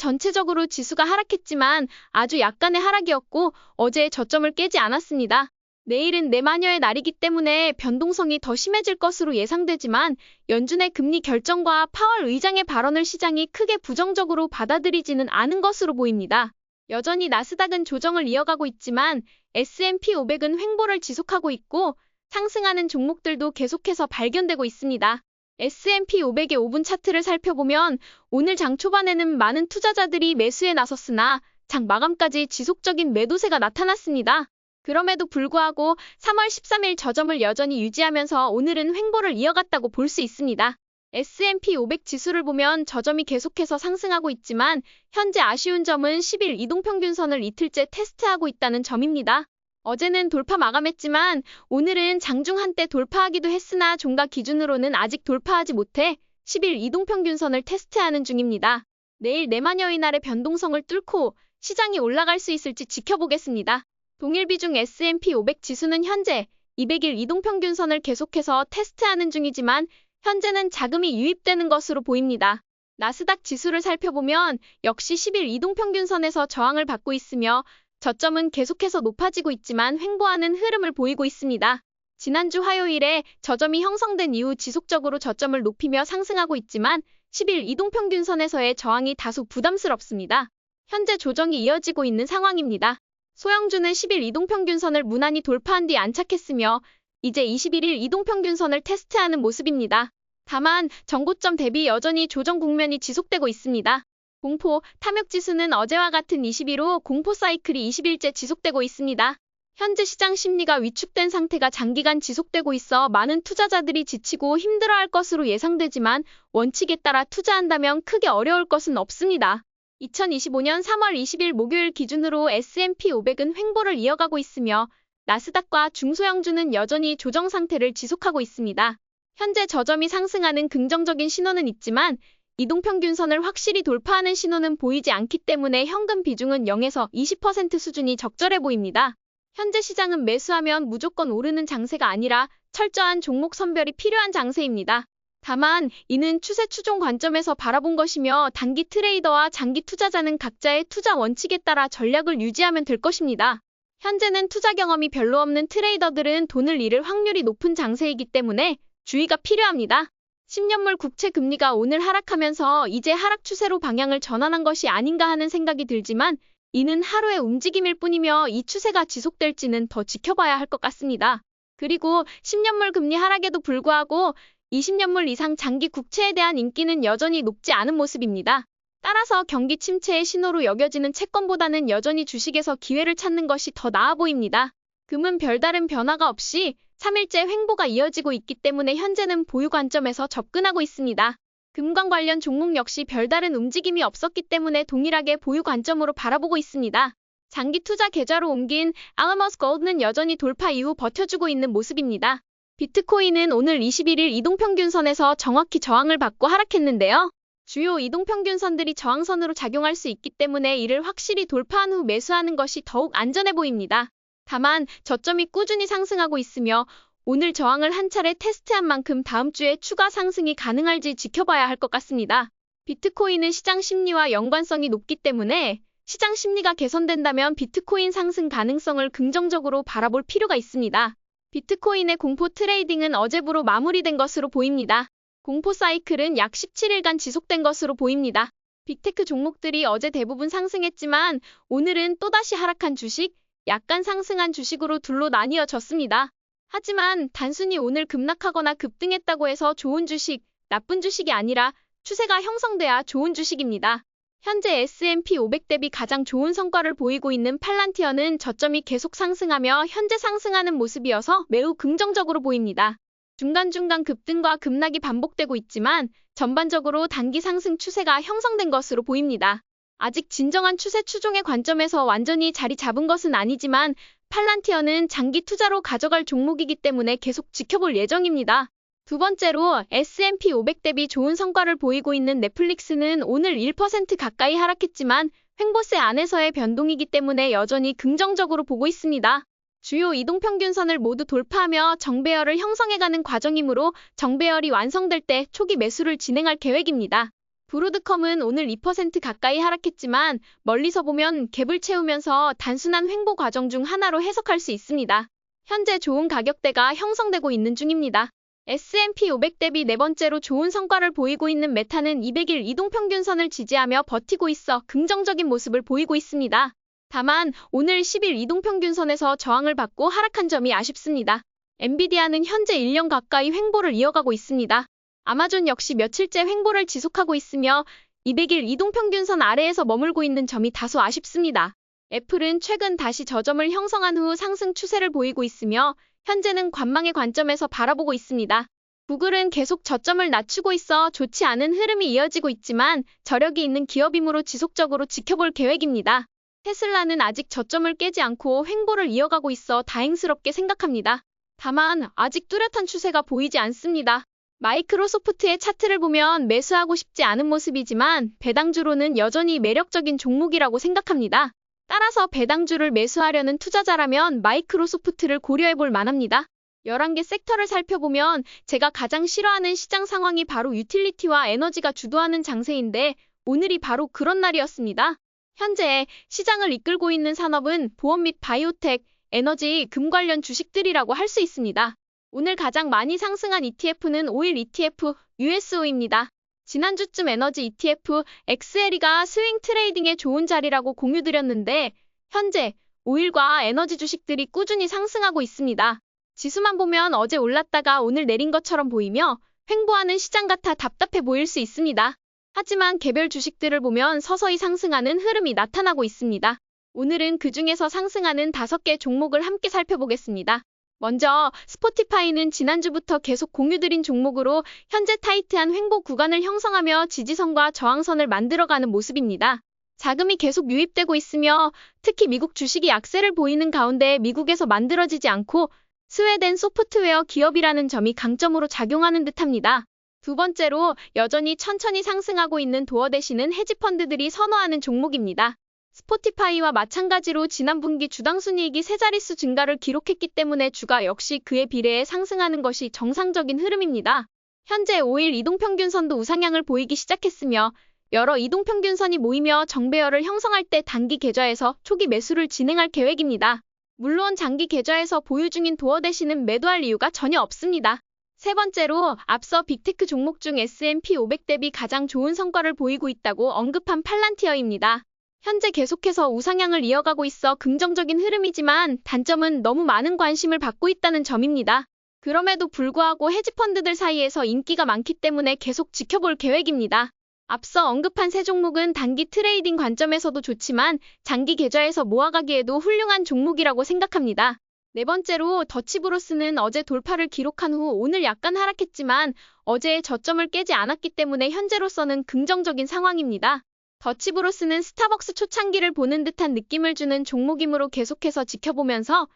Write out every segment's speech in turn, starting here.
전체적으로 지수가 하락했지만 아주 약간의 하락이었고 어제 저점을 깨지 않았습니다. 내일은 내마녀의 날이기 때문에 변동성이 더 심해질 것으로 예상되지만 연준의 금리 결정과 파월 의장의 발언을 시장이 크게 부정적으로 받아들이지는 않은 것으로 보입니다. 여전히 나스닥은 조정을 이어가고 있지만 S&P 500은 횡보를 지속하고 있고 상승하는 종목들도 계속해서 발견되고 있습니다. S&P 500의 5분 차트를 살펴보면 오늘 장 초반에는 많은 투자자들이 매수에 나섰으나 장 마감까지 지속적인 매도세가 나타났습니다. 그럼에도 불구하고 3월 13일 저점을 여전히 유지하면서 오늘은 횡보를 이어갔다고 볼 수 있습니다. S&P 500 지수를 보면 저점이 계속해서 상승하고 있지만 현재 아쉬운 점은 10일 이동평균선을 이틀째 테스트하고 있다는 점입니다. 어제는 돌파 마감했지만 오늘은 장중 한때 돌파하기도 했으나 종가 기준으로는 아직 돌파하지 못해 10일 이동평균선을 테스트하는 중입니다. 내일 내마녀의 날의 변동성을 뚫고 시장이 올라갈 수 있을지 지켜보겠습니다. 동일 비중 S&P 500 지수는 현재 200일 이동평균선을 계속해서 테스트하는 중이지만 현재는 자금이 유입되는 것으로 보입니다. 나스닥 지수를 살펴보면 역시 10일 이동평균선에서 저항을 받고 있으며 저점은 계속해서 높아지고 있지만 횡보하는 흐름을 보이고 있습니다. 지난주 화요일에 저점이 형성된 이후 지속적으로 저점을 높이며 상승하고 있지만 10일 이동평균선에서의 저항이 다소 부담스럽습니다. 현재 조정이 이어지고 있는 상황입니다. 소형주는 10일 이동평균선을 무난히 돌파한 뒤 안착했으며 이제 21일 이동평균선을 테스트하는 모습입니다. 다만 전고점 대비 여전히 조정 국면이 지속되고 있습니다. 공포, 탐욕지수는 어제와 같은 21호 공포 사이클이 20일째 지속되고 있습니다. 현재 시장 심리가 위축된 상태가 장기간 지속되고 있어 많은 투자자들이 지치고 힘들어할 것으로 예상되지만 원칙에 따라 투자한다면 크게 어려울 것은 없습니다. 2025년 3월 20일 목요일 기준으로 S&P 500은 횡보를 이어가고 있으며 나스닥과 중소형주는 여전히 조정 상태를 지속하고 있습니다. 현재 저점이 상승하는 긍정적인 신호는 있지만 이동평균선을 확실히 돌파하는 신호는 보이지 않기 때문에 현금 비중은 0에서 20% 수준이 적절해 보입니다. 현재 시장은 매수하면 무조건 오르는 장세가 아니라 철저한 종목 선별이 필요한 장세입니다. 다만 이는 추세 추종 관점에서 바라본 것이며 단기 트레이더와 장기 투자자는 각자의 투자 원칙에 따라 전략을 유지하면 될 것입니다. 현재는 투자 경험이 별로 없는 트레이더들은 돈을 잃을 확률이 높은 장세이기 때문에 주의가 필요합니다. 10년물 국채 금리가 오늘 하락하면서 이제 하락 추세로 방향을 전환한 것이 아닌가 하는 생각이 들지만 이는 하루의 움직임일 뿐이며 이 추세가 지속될지는 더 지켜봐야 할 것 같습니다. 그리고 10년물 금리 하락에도 불구하고 20년물 이상 장기 국채에 대한 인기는 여전히 높지 않은 모습입니다. 따라서 경기 침체의 신호로 여겨지는 채권보다는 여전히 주식에서 기회를 찾는 것이 더 나아 보입니다. 금은 별다른 변화가 없이 3일째 횡보가 이어지고 있기 때문에 현재는 보유 관점에서 접근하고 있습니다. 금과 관련 종목 역시 별다른 움직임이 없었기 때문에 동일하게 보유 관점으로 바라보고 있습니다. 장기 투자 계좌로 옮긴 알라모스 골드는 여전히 돌파 이후 버텨주고 있는 모습입니다. 비트코인은 오늘 21일 이동평균선에서 정확히 저항을 받고 하락했는데요. 주요 이동평균선들이 저항선으로 작용할 수 있기 때문에 이를 확실히 돌파한 후 매수하는 것이 더욱 안전해 보입니다. 다만 저점이 꾸준히 상승하고 있으며 오늘 저항을 한 차례 테스트한 만큼 다음 주에 추가 상승이 가능할지 지켜봐야 할 것 같습니다. 비트코인은 시장 심리와 연관성이 높기 때문에 시장 심리가 개선된다면 비트코인 상승 가능성을 긍정적으로 바라볼 필요가 있습니다. 비트코인의 공포 트레이딩은 어제부로 마무리된 것으로 보입니다. 공포 사이클은 약 17일간 지속된 것으로 보입니다. 빅테크 종목들이 어제 대부분 상승했지만 오늘은 또다시 하락한 주식, 약간 상승한 주식으로 둘로 나뉘어졌습니다. 하지만 단순히 오늘 급락하거나 급등했다고 해서 좋은 주식, 나쁜 주식이 아니라 추세가 형성돼야 좋은 주식입니다. 현재 S&P 500 대비 가장 좋은 성과를 보이고 있는 팔란티어는 저점이 계속 상승하며 현재 상승하는 모습이어서 매우 긍정적으로 보입니다. 중간중간 급등과 급락이 반복되고 있지만 전반적으로 단기 상승 추세가 형성된 것으로 보입니다. 아직 진정한 추세 추종의 관점에서 완전히 자리 잡은 것은 아니지만 팔란티어는 장기 투자로 가져갈 종목이기 때문에 계속 지켜볼 예정입니다. 두 번째로 S&P 500 대비 좋은 성과를 보이고 있는 넷플릭스는 오늘 1% 가까이 하락했지만 횡보세 안에서의 변동이기 때문에 여전히 긍정적으로 보고 있습니다. 주요 이동평균선을 모두 돌파하며 정배열을 형성해가는 과정이므로 정배열이 완성될 때 초기 매수를 진행할 계획입니다. 브로드컴은 오늘 2% 가까이 하락했지만 멀리서 보면 갭을 채우면서 단순한 횡보 과정 중 하나로 해석할 수 있습니다. 현재 좋은 가격대가 형성되고 있는 중입니다. S&P 500 대비 네 번째로 좋은 성과를 보이고 있는 메타는 200일 이동평균선을 지지하며 버티고 있어 긍정적인 모습을 보이고 있습니다. 다만 오늘 10일 이동평균선에서 저항을 받고 하락한 점이 아쉽습니다. 엔비디아는 현재 1년 가까이 횡보를 이어가고 있습니다. 아마존 역시 며칠째 횡보를 지속하고 있으며 200일 이동평균선 아래에서 머물고 있는 점이 다소 아쉽습니다. 애플은 최근 다시 저점을 형성한 후 상승 추세를 보이고 있으며 현재는 관망의 관점에서 바라보고 있습니다. 구글은 계속 저점을 낮추고 있어 좋지 않은 흐름이 이어지고 있지만 저력이 있는 기업이므로 지속적으로 지켜볼 계획입니다. 테슬라는 아직 저점을 깨지 않고 횡보를 이어가고 있어 다행스럽게 생각합니다. 다만 아직 뚜렷한 추세가 보이지 않습니다. 마이크로소프트의 차트를 보면 매수하고 싶지 않은 모습이지만 배당주로는 여전히 매력적인 종목이라고 생각합니다. 따라서 배당주를 매수하려는 투자자라면 마이크로소프트를 고려해볼 만합니다. 11개 섹터를 살펴보면 제가 가장 싫어하는 시장 상황이 바로 유틸리티와 에너지가 주도하는 장세인데 오늘이 바로 그런 날이었습니다. 현재 시장을 이끌고 있는 산업은 보험 및 바이오텍, 에너지, 금 관련 주식들이라고 할 수 있습니다. 오늘 가장 많이 상승한 ETF는 오일 ETF, USO입니다. 지난주쯤 에너지 ETF, XLE가 스윙 트레이딩에 좋은 자리라고 공유드렸는데 현재 오일과 에너지 주식들이 꾸준히 상승하고 있습니다. 지수만 보면 어제 올랐다가 오늘 내린 것처럼 보이며 횡보하는 시장 같아 답답해 보일 수 있습니다. 하지만 개별 주식들을 보면 서서히 상승하는 흐름이 나타나고 있습니다. 오늘은 그중에서 상승하는 5개 종목을 함께 살펴보겠습니다. 먼저 스포티파이는 지난주부터 계속 공유드린 종목으로 현재 타이트한 횡보 구간을 형성하며 지지선과 저항선을 만들어가는 모습입니다. 자금이 계속 유입되고 있으며 특히 미국 주식이 약세를 보이는 가운데 미국에서 만들어지지 않고 스웨덴 소프트웨어 기업이라는 점이 강점으로 작용하는 듯합니다. 두 번째로 여전히 천천히 상승하고 있는 도어 대신은 헤지펀드들이 선호하는 종목입니다. 스포티파이와 마찬가지로 지난 분기 주당 순이익이 세 자릿수 증가를 기록했기 때문에 주가 역시 그에 비례해 상승하는 것이 정상적인 흐름입니다. 현재 5일 이동평균선도 우상향을 보이기 시작했으며 여러 이동평균선이 모이며 정배열을 형성할 때 단기 계좌에서 초기 매수를 진행할 계획입니다. 물론 장기 계좌에서 보유 중인 도어 대신은 매도할 이유가 전혀 없습니다. 세 번째로 앞서 빅테크 종목 중 S&P 500 대비 가장 좋은 성과를 보이고 있다고 언급한 팔란티어입니다. 현재 계속해서 우상향을 이어가고 있어 긍정적인 흐름이지만 단점은 너무 많은 관심을 받고 있다는 점입니다. 그럼에도 불구하고 헤지펀드들 사이에서 인기가 많기 때문에 계속 지켜볼 계획입니다. 앞서 언급한 세 종목은 단기 트레이딩 관점에서도 좋지만 장기 계좌에서 모아가기에도 훌륭한 종목이라고 생각합니다. 네 번째로 더치브로스는 어제 돌파를 기록한 후 오늘 약간 하락했지만 어제의 저점을 깨지 않았기 때문에 현재로서는 긍정적인 상황입니다. 더치브로스는 스타벅스 초창기를 보는 듯한 느낌을 주는 종목이므로 계속해서 지켜보면서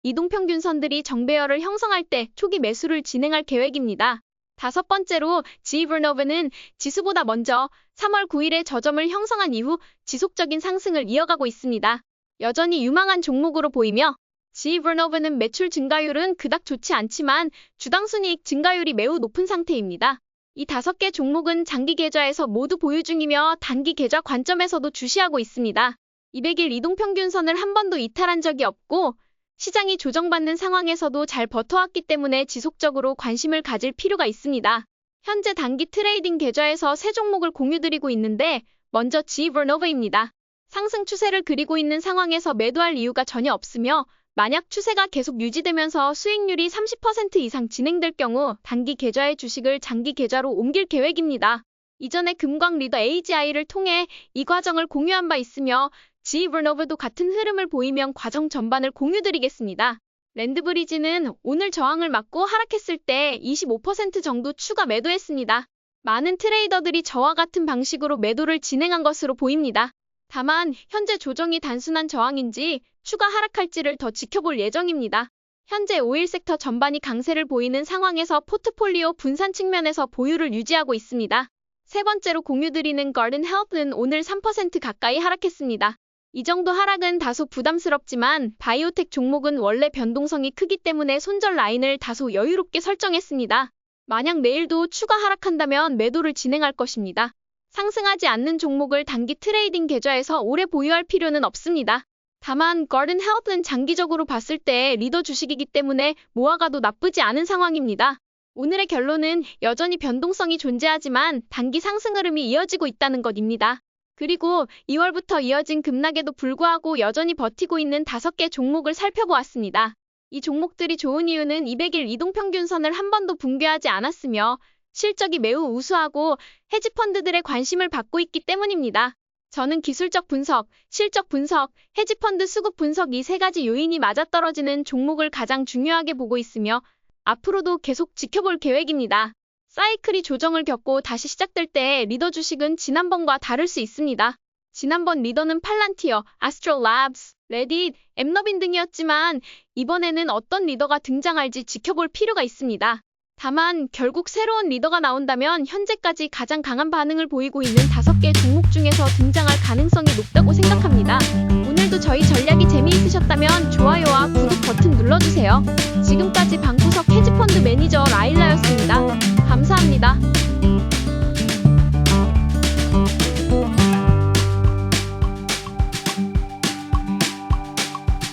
이동평균선들이 정배열을 형성할 때 초기 매수를 진행할 계획입니다. 다섯 번째로 지브노브는 지수보다 먼저 3월 9일에 저점을 형성한 이후 지속적인 상승을 이어가고 있습니다. 여전히 유망한 종목으로 보이며 지브노브는 매출 증가율은 그닥 좋지 않지만 주당 순이익 증가율이 매우 높은 상태입니다. 이 5개 종목은 장기 계좌에서 모두 보유 중이며 단기 계좌 관점에서도 주시하고 있습니다. 200일 이동평균선을 한 번도 이탈한 적이 없고 시장이 조정받는 상황에서도 잘 버텨왔기 때문에 지속적으로 관심을 가질 필요가 있습니다. 현재 단기 트레이딩 계좌에서 세 종목을 공유드리고 있는데 먼저 지브노브입니다. 상승 추세를 그리고 있는 상황에서 매도할 이유가 전혀 없으며 만약 추세가 계속 유지되면서 수익률이 30% 이상 진행될 경우 단기 계좌의 주식을 장기 계좌로 옮길 계획입니다. 이전에 금광 리더 AGI를 통해 이 과정을 공유한 바 있으며 지브노브도 같은 흐름을 보이면 과정 전반을 공유드리겠습니다. 랜드브리지는 오늘 저항을 맞고 하락했을 때 25% 정도 추가 매도했습니다. 많은 트레이더들이 저와 같은 방식으로 매도를 진행한 것으로 보입니다. 다만 현재 조정이 단순한 저항인지 추가 하락할지를 더 지켜볼 예정입니다. 현재 오일 섹터 전반이 강세를 보이는 상황에서 포트폴리오 분산 측면에서 보유를 유지하고 있습니다. 세 번째로 공유드리는 가든 헬스는 오늘 3% 가까이 하락했습니다. 이 정도 하락은 다소 부담스럽지만 바이오텍 종목은 원래 변동성이 크기 때문에 손절 라인을 다소 여유롭게 설정했습니다. 만약 내일도 추가 하락한다면 매도를 진행할 것입니다. 상승하지 않는 종목을 단기 트레이딩 계좌에서 오래 보유할 필요는 없습니다. 다만 Garden Health는 장기적으로 봤을 때 리더 주식이기 때문에 모아가도 나쁘지 않은 상황입니다. 오늘의 결론은 여전히 변동성이 존재하지만 단기 상승 흐름이 이어지고 있다는 것입니다. 그리고 2월부터 이어진 급락에도 불구하고 여전히 버티고 있는 5개 종목을 살펴보았습니다. 이 종목들이 좋은 이유는 200일 이동평균선을 한 번도 붕괴하지 않았으며 실적이 매우 우수하고 헤지펀드들의 관심을 받고 있기 때문입니다. 저는 기술적 분석, 실적 분석, 헤지펀드 수급 분석 이 3가지 요인이 맞아떨어지는 종목을 가장 중요하게 보고 있으며 앞으로도 계속 지켜볼 계획입니다. 사이클이 조정을 겪고 다시 시작될 때 리더 주식은 지난번과 다를 수 있습니다. 지난번 리더는 팔란티어, 아스트로랩스, 레딧, 엠너빈 등이었지만 이번에는 어떤 리더가 등장할지 지켜볼 필요가 있습니다. 다만 결국 새로운 리더가 나온다면 현재까지 가장 강한 반응을 보이고 있는 5개 종목 중에서 등장할 가능성이 높다고 생각합니다. 오늘도 저희 전략이 재미있으셨다면 좋아요와 구독 버튼 눌러주세요. 지금까지 방구석 헤지펀드 매니저 라일라였습니다. 감사합니다.